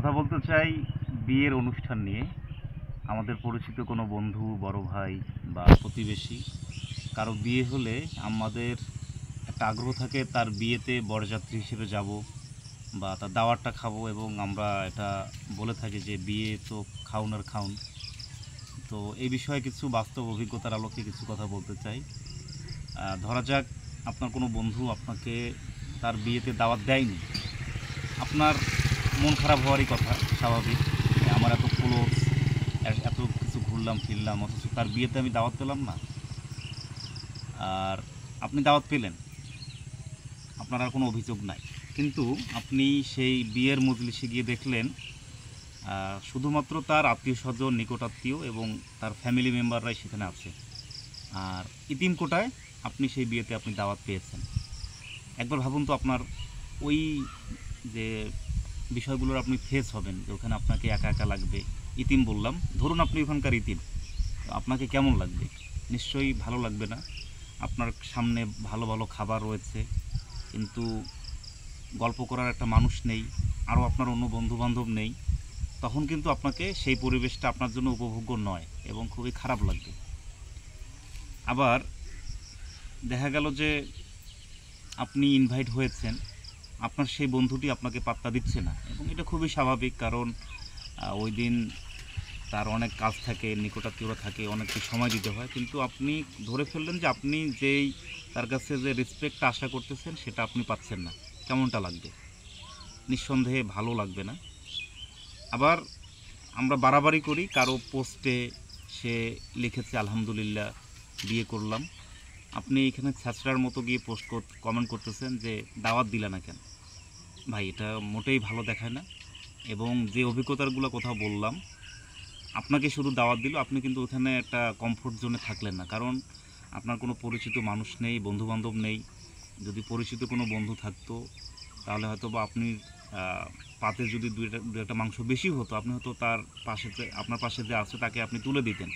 কথা বলতে চাই বিয়ের অনুষ্ঠান নিয়ে। আমাদের পরিচিত কোনো বন্ধু, বড় ভাই বা প্রতিবেশী কারো বিয়ে হলে আমাদের একটা আগ্রহ থাকে তার বিয়েতে বরযাত্রী হিসেবে যাব বা তার দাওয়াতটা খাবো, এবং আমরা এটা বলে থাকি যে বিয়ে তো খাউন আর খাউন। তো এই বিষয়ে কিছু বাস্তব অভিজ্ঞতার আলোকে কিছু কথা বলতে চাই। ধরা যাক আপনার কোনো বন্ধু আপনাকে তার বিয়েতে দাওয়াত দেয়নি। আপনার মন খারাপ হওয়ারই কথা, স্বাভাবিক। আমার এত ক্লোজ, এত কিছু ঘুরলাম ফিরলাম, অথচ তার বিয়েতে আমি দাওয়াত পেলাম না। আর আপনি দাওয়াত পেলেন, আপনার আর কোনো অভিযোগ নাই, কিন্তু আপনি সেই বিয়ের মজলিসে গিয়ে দেখলেন শুধুমাত্র তার আত্মীয় স্বজন, নিকটাত্মীয় এবং তার ফ্যামিলি মেম্বাররাই সেখানে আছে। আর ইতিম কোটায় আপনি সেই বিয়েতে আপনি দাওয়াত পেয়েছেন। একবার ভাবুন তো, আপনার ওই যে বিষয়গুলোর আপনি ফেস হবেন, যে ওখানে আপনাকে একা একা লাগবে। ইতিম বললাম, ধরুন আপনি ওখানকার ইতিম, আপনাকে কেমন লাগবে? নিশ্চয়ই ভালো লাগবে না। আপনার সামনে ভালো ভালো খাবার রয়েছে, কিন্তু গল্প করার একটা মানুষ নেই, আরও আপনার অন্য বন্ধুবান্ধব নেই। তখন কিন্তু আপনাকে সেই পরিবেশটা আপনার জন্য উপভোগ্য নয় এবং খুবই খারাপ লাগবে। আবার দেখা গেল যে আপনি ইনভাইট হয়েছেন, আপনার সেই বন্ধুটি আপনাকে পাত্তা দিচ্ছে না, এবং এটা খুবই স্বাভাবিক। কারণ ওই দিন তার অনেক কাজ থাকে, নিকটাত্মীয়রা থাকে, অনেককে সময় দিতে হয়, কিন্তু আপনি ধরে ফেললেন যে আপনি যেই তার কাছে যে রেসপেক্টটা আশা করতেছেন সেটা আপনি পাচ্ছেন না। কেমনটা লাগবে? নিঃসন্দেহে ভালো লাগবে না। আবার আমরা বাড়াবাড়ি করি, কারো পোস্টে সে লিখেছে আলহামদুলিল্লাহ বিয়ে করলাম, আপনি এখানে ছ্যাঁচড়ার মতো গিয়ে কমেন্ট করতেছেন যে দাওয়াত দিলা না কেন? ভাই, এটা মোটেই ভালো দেখায় না। এবং যে অভিজ্ঞতাগুলো কথা বললাম, আপনাকে শুধু দাওয়াত দিল, আপনি কিন্তু ওখানে একটা কমফোর্ট জোনে থাকলেন না। কারণ আপনার কোনো পরিচিত মানুষ নেই, বন্ধুবান্ধব নেই। যদি পরিচিত কোনো বন্ধু থাকতো তাহলে হয়তো বা আপনি পাতে যদি দু একটা মাংস বেশি হতো, আপনি হয়তো তার পাশে, আপনার পাশে যে আছে তাকে আপনি তুলে দিতেন।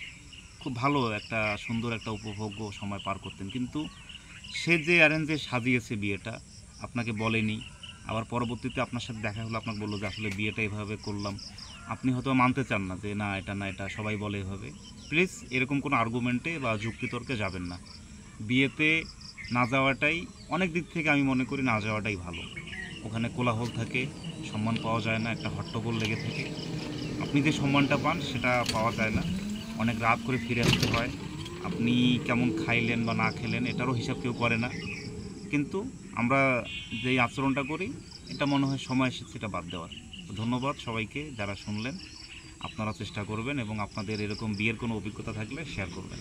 খুব ভালো একটা সুন্দর একটা উপভোগ্য সময় পার করতেন। কিন্তু সে যে অ্যারেঞ্জে সাজিয়েছে বিয়েটা, আপনাকে বলেনি। আবার পরবর্তীতে আপনার সাথে দেখা হলো, আপনাকে বললো যে আসলে বিয়েটা এভাবে করলাম। আপনি হয়তো মানতে চান না যে না, এটা না, এটা সবাই বলে এভাবে। প্লিজ এরকম কোনো আর্গুমেন্টে বা যুক্তিতর্কে যাবেন না। বিয়েতে না যাওয়াটাই, অনেক দিক থেকে আমি মনে করি না যাওয়াটাই ভালো। ওখানে কোলাহল থাকে, সম্মান পাওয়া যায় না, একটা হট্টগোল লেগে থাকে। আপনি যে সম্মানটা পান সেটা পাওয়া যায় না। অনেক রাত করে ফিরে আসতে হয়। আপনি কেমন খাইলেন বা না খেলেন এটারও হিসাব কেউ করে না। কিন্তু আমরা যেই আচরণটা করি, এটা মনে হয় সময় এসেছে এটা বাদ দেওয়ার। তো ধন্যবাদ সবাইকে যারা শুনলেন। আপনারা চেষ্টা করবেন এবং আপনাদের এরকম বিয়ের কোনো অভিজ্ঞতা থাকলে শেয়ার করবেন।